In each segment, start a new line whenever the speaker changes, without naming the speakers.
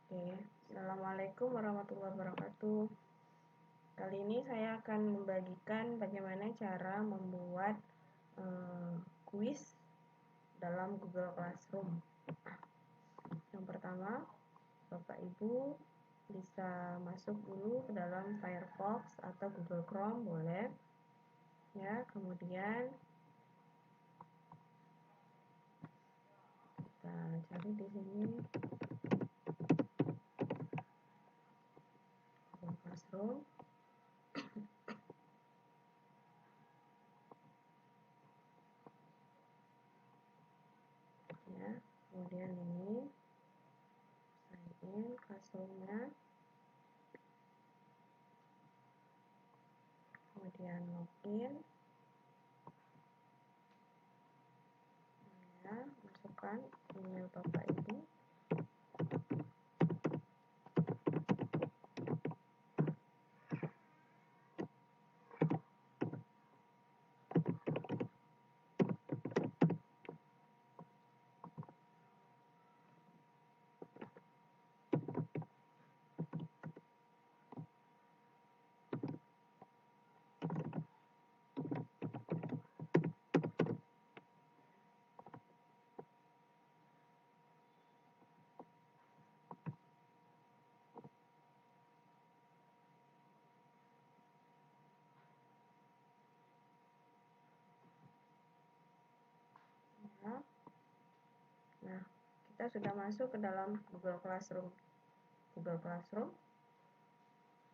Oke, Assalamualaikum warahmatullahi wabarakatuh. Kali ini saya akan membagikan bagaimana cara membuat kuis dalam Google Classroom. Yang pertama, Bapak Ibu bisa masuk dulu ke dalam Firefox atau Google Chrome, boleh. Ya, kemudian kita cari di sini Google Classroom. Ya, kemudian ini sign in Classroom-nya, kemudian login. Ya, masukkan email Bapak Ibu. Ya. Nah, kita sudah masuk ke dalam Google Classroom.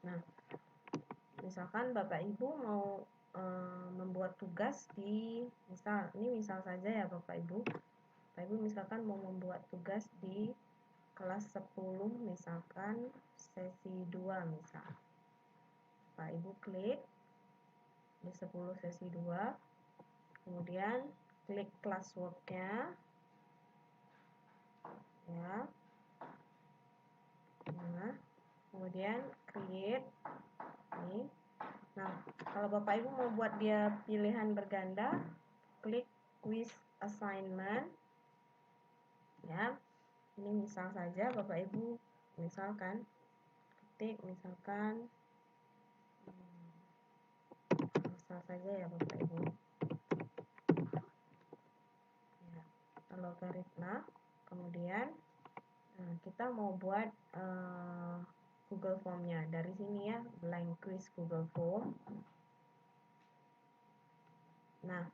Nah, misalkan Bapak Ibu mau membuat tugas di misal saja ya Bapak Ibu. Bapak Ibu misalkan mau membuat tugas di kelas 10 misalkan sesi 2 misal. Bapak Ibu klik di 10 sesi 2, kemudian klik classwork-nya. Ya. Nah, kemudian create ini. Nah, kalau Bapak Ibu mau buat dia pilihan berganda, klik quiz assignment. Ya. Ini misal saja Bapak Ibu misalkan ketik misalkan misal saja ya Bapak Ibu. Ya, logaritma. Kemudian kita mau buat Google Form-nya. Dari sini ya, blank quiz Google Form. Nah,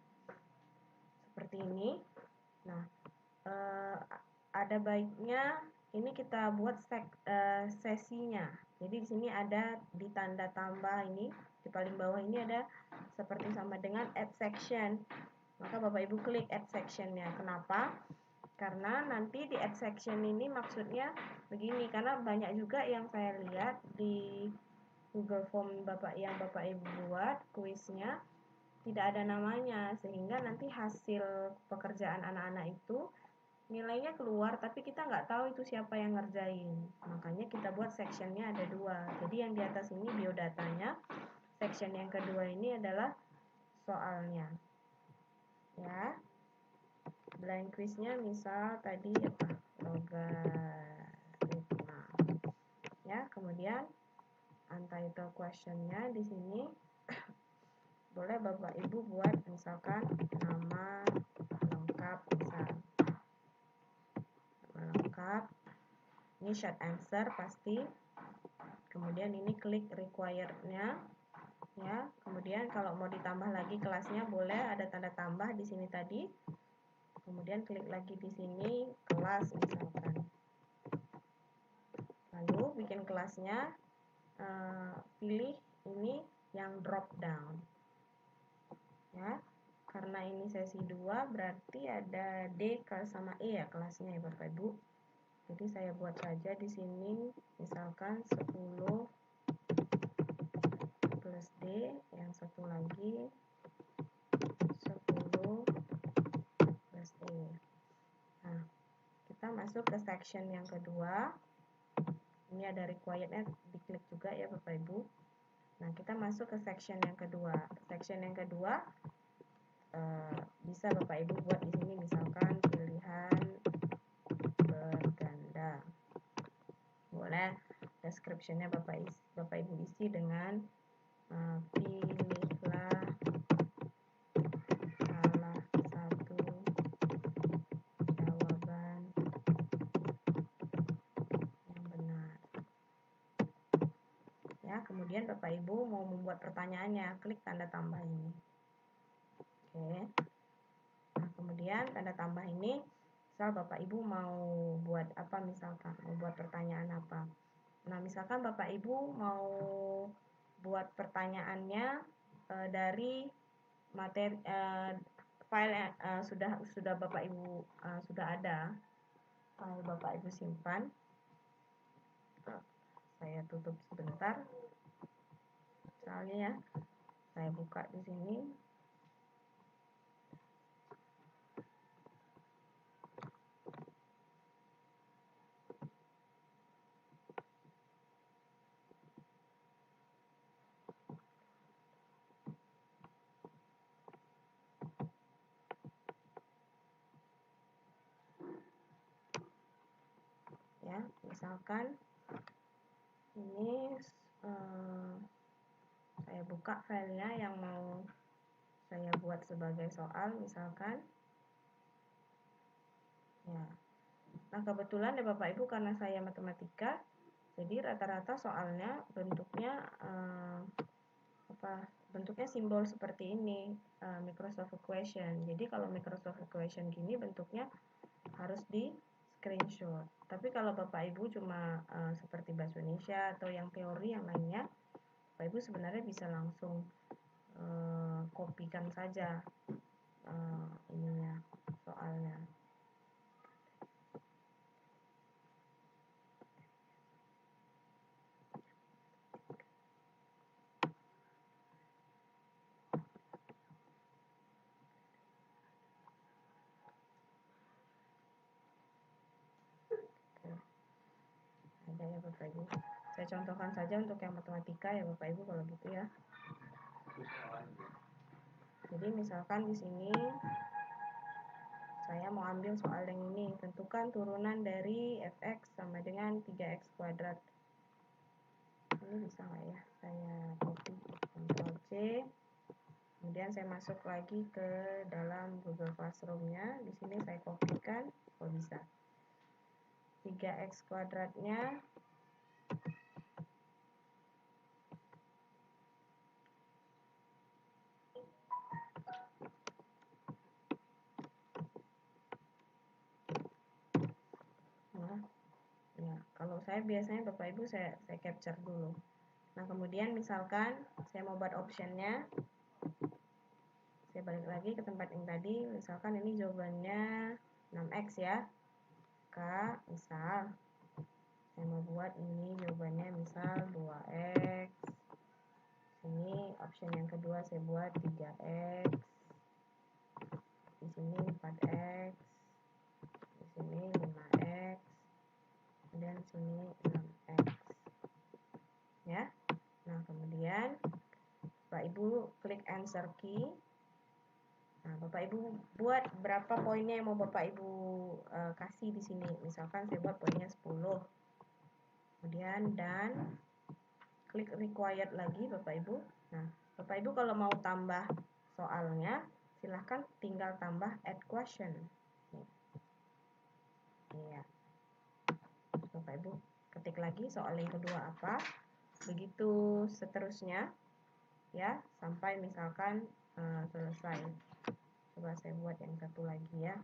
seperti ini. Nah, ada baiknya ini kita buat sesinya. Jadi di sini ada di tanda tambah ini, di paling bawah ini ada seperti sama dengan add section. Maka Bapak Ibu klik add section-nya. Kenapa? Karena nanti di add section ini maksudnya begini, karena banyak juga yang saya lihat di Google Form Bapak Ibu buat kuisnya tidak ada namanya, sehingga nanti hasil pekerjaan anak-anak itu nilainya keluar tapi kita nggak tahu itu siapa yang ngerjain. Makanya kita buat sectionnya ada dua. Jadi yang di atas ini biodatanya, section yang kedua ini adalah soalnya. Ya, blank quiznya misal tadi apa, logaritma. Ya, kemudian untitled questionnya di sini boleh Bapak Ibu buat misalkan nama lengkap misal. Nama lengkap. Ini short answer pasti. Kemudian ini klik required-nya. Ya, kemudian kalau mau ditambah lagi kelasnya boleh ada tanda tambah di sini tadi. Kemudian klik lagi di sini kelas misalkan. Lalu bikin kelasnya, pilih ini yang drop down. Ya, karena ini sesi 2 berarti ada D sama E ya kelasnya ya Bapak Ibu. Jadi saya buat saja di sini misalkan 10 plus D, yang satu lagi 10 plus E. Nah, kita masuk ke section yang kedua. Ini ada required-nya, diklik juga ya Bapak Ibu. Nah, kita masuk ke section yang kedua. Section yang kedua bisa Bapak Ibu buat di sini misalkan pilihan berganda. ada description-nya Bapak Ibu isi dengan pilihlah salah satu jawaban yang benar. Ya, kemudian Bapak Ibu mau membuat pertanyaannya, klik tanda tambah ini. Oke. Nah, kemudian tanda tambah ini, misal Bapak Ibu mau buat apa misalkan, mau buat pertanyaan apa. Nah, misalkan Bapak Ibu mau buat pertanyaannya dari materi file yang sudah Bapak Ibu sudah ada, file Bapak Ibu simpan. Saya tutup sebentar. Misalnya ya, saya buka di sini. Ya, misalkan ini saya buka filenya yang mau saya buat sebagai soal misalkan. Ya. Nah, kebetulan ya Bapak Ibu, karena saya matematika, jadi rata-rata soalnya bentuknya bentuknya simbol seperti ini, Microsoft Equation. Jadi kalau Microsoft Equation gini bentuknya harus di screenshot. Tapi kalau Bapak Ibu cuma seperti bahasa Indonesia atau yang teori yang lainnya, Bapak Ibu sebenarnya bisa langsung kopikan saja ininya, soalnya. Ada ya Bapak Ibu. Saya contohkan saja untuk yang matematika ya Bapak Ibu kalau gitu ya. Jadi misalkan di sini saya mau ambil soal yang ini, tentukan turunan dari fx sama dengan 3x kuadrat. Ini bisa nggak ya? Saya copy, Ctrl C. Kemudian saya masuk lagi ke dalam Google Classroom-nya. Di sini saya kopikan, oh bisa. 3x kuadratnya ya, kalau saya biasanya Bapak Ibu saya capture dulu. Nah, kemudian misalkan saya mau buat optionnya, saya balik lagi ke tempat yang tadi. Misalkan ini jawabannya 6x ya, misal saya mau buat ini jawabannya misal 2x. Ini option yang kedua saya buat 3x. Di sini 4x. Di sini 5x. Dan di sini 6x. Ya. Nah, kemudian Bapak Ibu klik answer key. Nah, Bapak Ibu buat berapa poinnya yang mau Bapak Ibu kasih di sini. Misalkan saya buat poinnya 10. Kemudian dan klik required lagi Bapak Ibu. Nah, Bapak Ibu kalau mau tambah soalnya, silahkan tinggal tambah add question. Iya. Bapak Ibu ketik lagi soal yang kedua apa. Begitu seterusnya ya, sampai misalkan selesai. Coba saya buat yang satu lagi ya.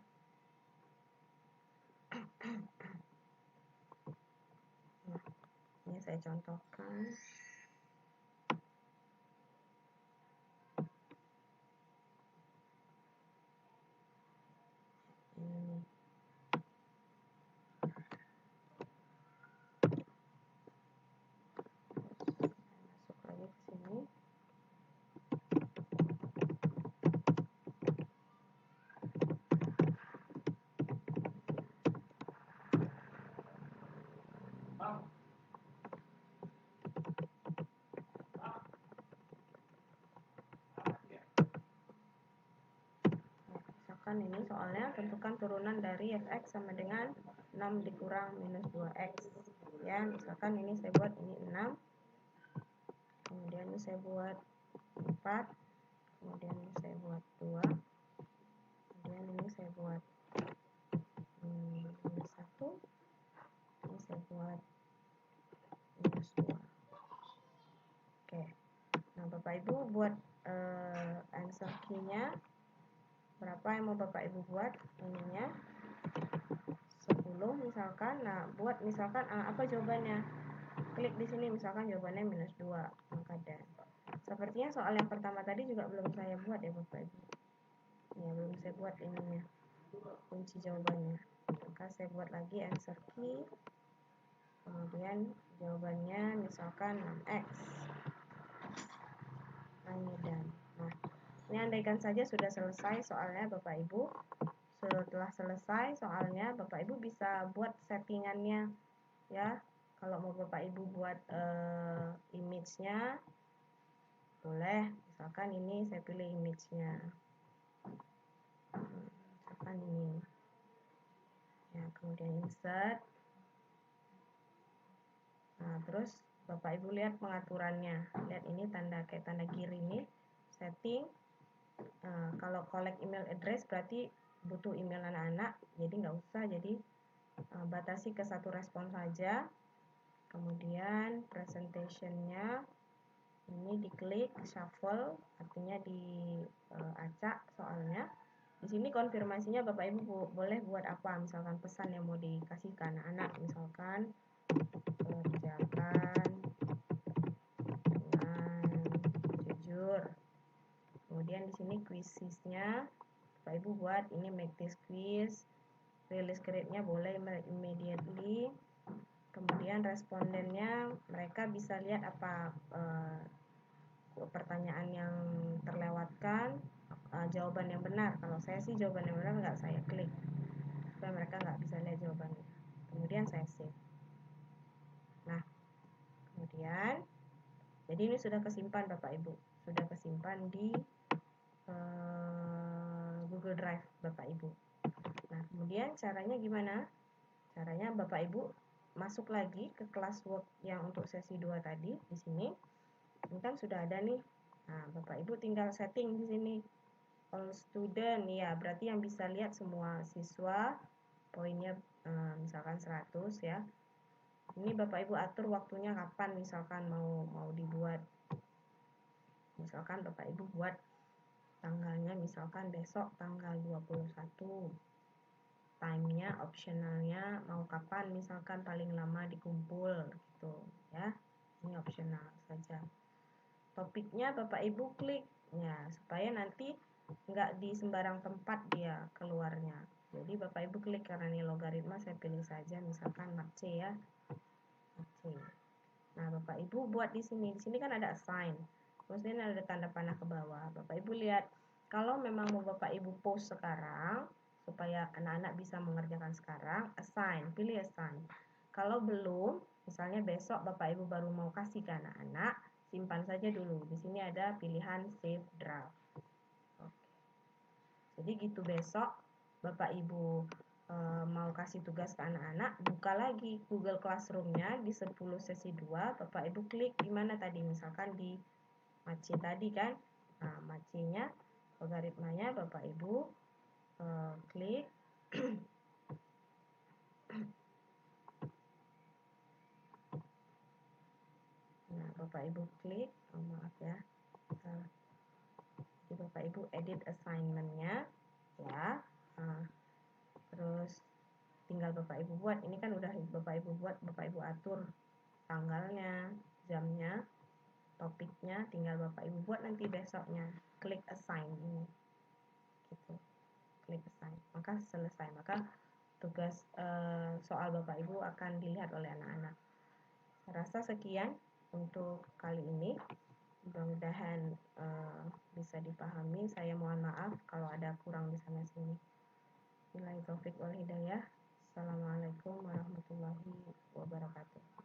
Nah, ini saya contohkan. Ini. Masuk lagi ke sini. Misalkan ini soalnya tentukan turunan dari fx sama dengan 6 dikurang minus 2x ya. kemudian misalkan ini saya buat ini 6, kemudian ini saya buat 4, kemudian ini saya buat 2, kemudian ini saya buat ini 1, ini saya buat minus 2. Oke, nah Bapak Ibu buat answer key-nya berapa yang mau Bapak Ibu buat ininya 10 misalkan. Nah buat misalkan apa jawabannya, klik di sini misalkan jawabannya minus 2, maka dan sepertinya soal yang pertama tadi juga belum saya buat ya Bapak Ibu ya, belum saya buat ininya kunci jawabannya, maka saya buat lagi answer key, kemudian jawabannya misalkan 6x. Ini dan nah ini andaikan saja sudah selesai soalnya Bapak Ibu, setelah selesai soalnya Bapak Ibu bisa buat settingannya ya. Kalau mau Bapak Ibu buat image-nya boleh, misalkan ini saya pilih image-nya, misalkan ini ya, kemudian insert. Nah terus Bapak Ibu lihat pengaturannya, lihat ini tanda kayak tanda gear ini setting. Kalau collect email address berarti butuh email anak-anak, jadi nggak usah, jadi batasi ke satu respon saja. Kemudian presentationnya ini diklik shuffle, artinya diacak soalnya. Di sini konfirmasinya Bapak Ibu boleh buat apa, misalkan pesan yang mau dikasih ke anak-anak, misalkan kerjakan dengan jujur. Kemudian di sini quiznya Bapak Ibu buat ini make this quiz, release grade-nya boleh immediately. Kemudian respondennya mereka bisa lihat apa pertanyaan yang terlewatkan, jawaban yang benar. Kalau saya sih jawaban yang benar nggak saya klik supaya mereka nggak bisa lihat jawabannya. Kemudian saya save. Nah kemudian jadi ini sudah kesimpan Bapak Ibu, sudah kesimpan di Google Drive Bapak Ibu. Nah kemudian caranya gimana? Caranya Bapak Ibu masuk lagi ke classwork yang untuk sesi 2 tadi. Di sini ini kan sudah ada nih. Nah Bapak Ibu tinggal setting di sini all student ya, berarti yang bisa lihat semua siswa, poinnya misalkan 100 ya. Ini Bapak Ibu atur waktunya kapan, misalkan mau dibuat, misalkan Bapak Ibu buat tanggalnya misalkan besok tanggal 21, time-nya optionalnya mau kapan, misalkan paling lama dikumpul gitu ya, ini optional saja. Topiknya Bapak Ibu klik ya, supaya nanti nggak di sembarang tempat dia keluarnya. Jadi Bapak Ibu klik, karena ini logaritma saya pilih saja misalkan mat C ya, mat C. Nah Bapak Ibu buat di sini kan ada assign, kemudian ada tanda panah ke bawah. Bapak Ibu lihat, kalau memang mau Bapak Ibu post sekarang supaya anak-anak bisa mengerjakan sekarang, assign, pilih assign. Kalau belum, misalnya besok Bapak Ibu baru mau kasih ke anak-anak, simpan saja dulu. Di sini ada pilihan save draft. Oke. Jadi gitu, besok Bapak Ibu mau kasih tugas ke anak-anak, buka lagi Google Classroom-nya di 10 sesi 2, Bapak Ibu klik di mana tadi, misalkan di Maci tadi kan. Nah, Macinya, logaritmanya Bapak Ibu klik. Nah, Bapak Ibu klik, maaf ya. Jadi Bapak Ibu edit assignment-nya ya. Nah, terus tinggal Bapak Ibu buat, ini kan udah Bapak Ibu buat, Bapak Ibu atur tanggalnya, jamnya, topiknya, tinggal Bapak Ibu buat nanti besoknya. Klik assign ini gitu, klik assign, maka selesai, maka tugas soal Bapak Ibu akan dilihat oleh anak-anak. Saya rasa sekian untuk kali ini, mudah-mudahan bisa dipahami. Saya mohon maaf kalau ada kurang di sana sini. Billahi taufik wal hidayah. Assalamualaikum warahmatullahi wabarakatuh.